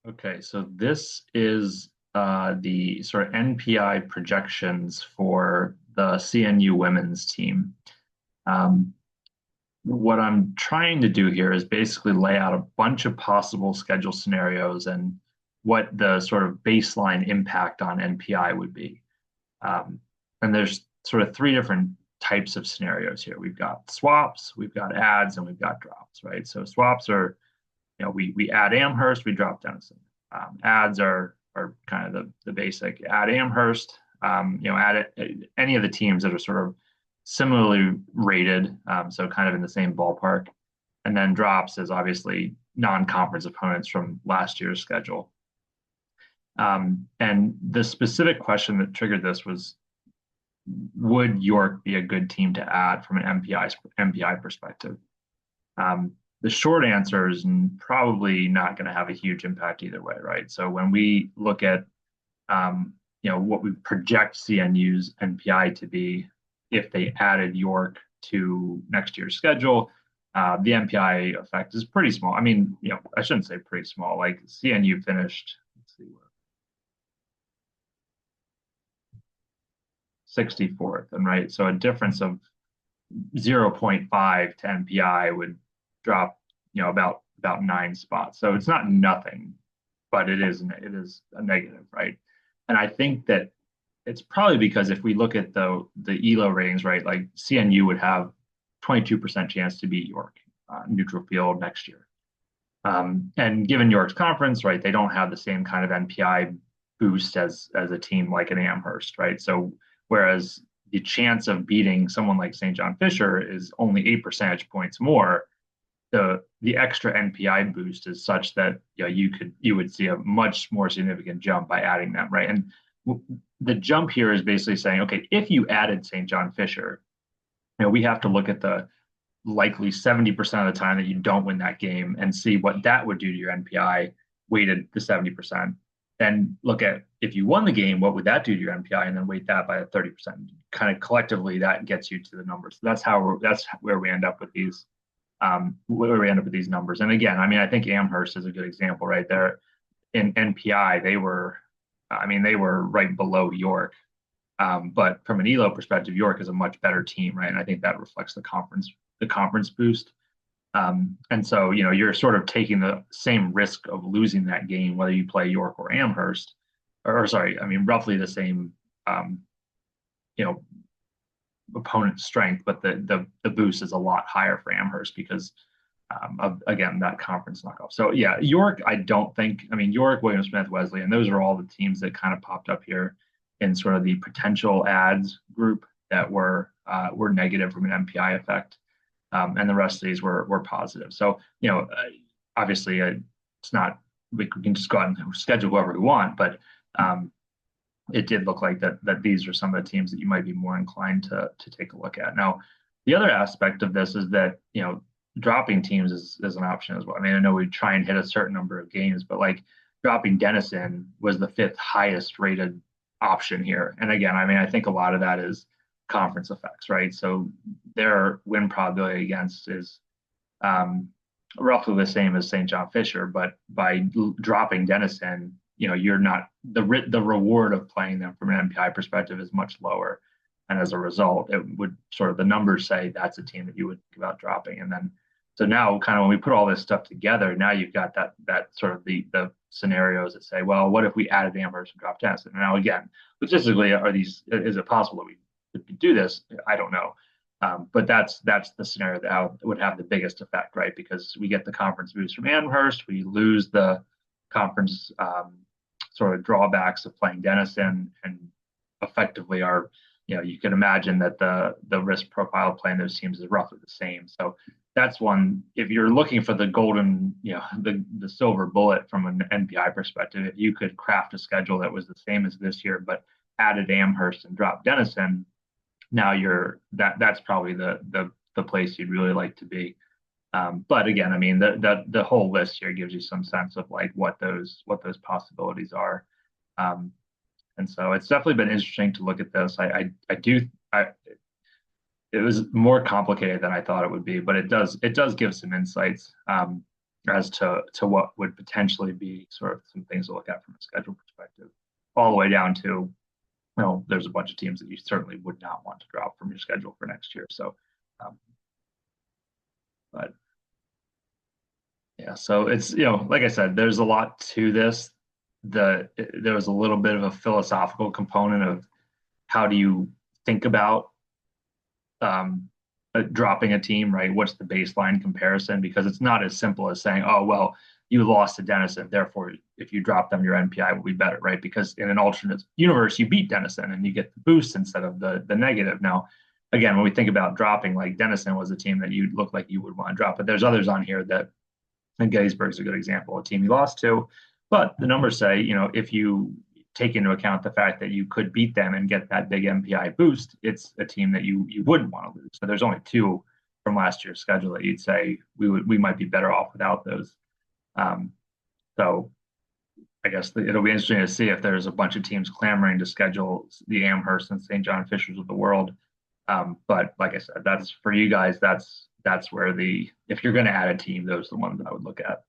Okay, so this is the sort of NPI projections for the CNU women's team. Um, what I'm trying to do here is basically lay out a bunch of possible schedule scenarios and what the sort of baseline impact on NPI would be. Um, and there's sort of three different types of scenarios here. We've got swaps, we've got adds, and we've got drops, right? So swaps are, we add Amherst, we drop Denison. Ads are kind of the basic. Add Amherst, add any of the teams that are sort of similarly rated, so kind of in the same ballpark. And then drops is obviously non-conference opponents from last year's schedule. And the specific question that triggered this was, would York be a good team to add from an MPI perspective? The short answer is probably not going to have a huge impact either way, right? So when we look at what we project CNU's NPI to be if they added York to next year's schedule, the NPI effect is pretty small. I mean, I shouldn't say pretty small. Like CNU finished, let's see, 64th, and right, so a difference of 0.5 to NPI would drop, about 9 spots. So it's not nothing, but it is a negative, right? And I think that it's probably because if we look at the ELO ratings, right, like CNU would have 22% chance to beat York neutral field next year. And given York's conference, right, they don't have the same kind of NPI boost as a team like an Amherst, right? So whereas the chance of beating someone like St. John Fisher is only 8 percentage points more, the extra NPI boost is such that you would see a much more significant jump by adding them, right? And the jump here is basically saying, okay, if you added St. John Fisher, we have to look at the likely 70% of the time that you don't win that game and see what that would do to your NPI weighted to 70%. Then look at if you won the game, what would that do to your NPI, and then weight that by a 30%. Kind of collectively, that gets you to the numbers. That's where we end up with these numbers. And again, I mean, I think Amherst is a good example, right? There in NPI, they were right below York. But from an ELO perspective, York is a much better team, right? And I think that reflects the conference boost. And so, you're sort of taking the same risk of losing that game, whether you play York or Amherst, or sorry, I mean, roughly the same, you know, opponent strength, but the boost is a lot higher for Amherst because of, again, that conference knockoff. So yeah, York, I don't think, I mean, York, William Smith, Wesley, and those are all the teams that kind of popped up here in sort of the potential ads group that were negative from an MPI effect. And the rest of these were positive. So, obviously it's not, we can just go out and schedule whoever we want, but it did look like that these are some of the teams that you might be more inclined to take a look at. Now, the other aspect of this is that, dropping teams is an option as well. I mean, I know we try and hit a certain number of games, but like dropping Denison was the fifth highest rated option here. And again, I mean, I think a lot of that is conference effects, right? So their win probability against is roughly the same as St. John Fisher, but by dropping Denison, you're not the reward of playing them from an MPI perspective is much lower, and as a result, it would sort of the numbers say that's a team that you would think about dropping, and then so now kind of when we put all this stuff together, now you've got that sort of the scenarios that say, well, what if we added Amherst and dropped Denison? And now again, logistically, is it possible that we could do this? I don't know. But that's the scenario that would have the biggest effect, right? Because we get the conference boost from Amherst, we lose the conference sort of drawbacks of playing Denison, and effectively you can imagine that the risk profile of playing those teams is roughly the same. So that's one, if you're looking for the golden, the silver bullet from an NPI perspective, if you could craft a schedule that was the same as this year, but added Amherst and dropped Denison, now that's probably the place you'd really like to be. But again, I mean, the whole list here gives you some sense of like what those possibilities are. And so it's definitely been interesting to look at this. It was more complicated than I thought it would be, but it does give some insights. as to what would potentially be sort of some things to look at from a schedule perspective, all the way down to, there's a bunch of teams that you certainly would not want to drop from your schedule for next year. So, but yeah, so it's, like I said, there's a lot to this. There was a little bit of a philosophical component of how do you think about um, dropping a team, right? What's the baseline comparison? Because it's not as simple as saying, oh, well, you lost to Denison, therefore, if you drop them, your NPI will be better, right? Because in an alternate universe, you beat Denison and you get the boost instead of the negative. Now, again, when we think about dropping, like Denison was a team that you look like you would want to drop, but there's others on here that, and Gettysburg's a good example, a team you lost to. But the numbers say, if you take into account the fact that you could beat them and get that big MPI boost, it's a team that you wouldn't want to lose. So there's only two from last year's schedule that you'd say we might be better off without those. So I guess it'll be interesting to see if there's a bunch of teams clamoring to schedule the Amherst and St. John Fishers of the world. But like I said, that's for you guys. That's where if you're going to add a team, those are the ones I would look at.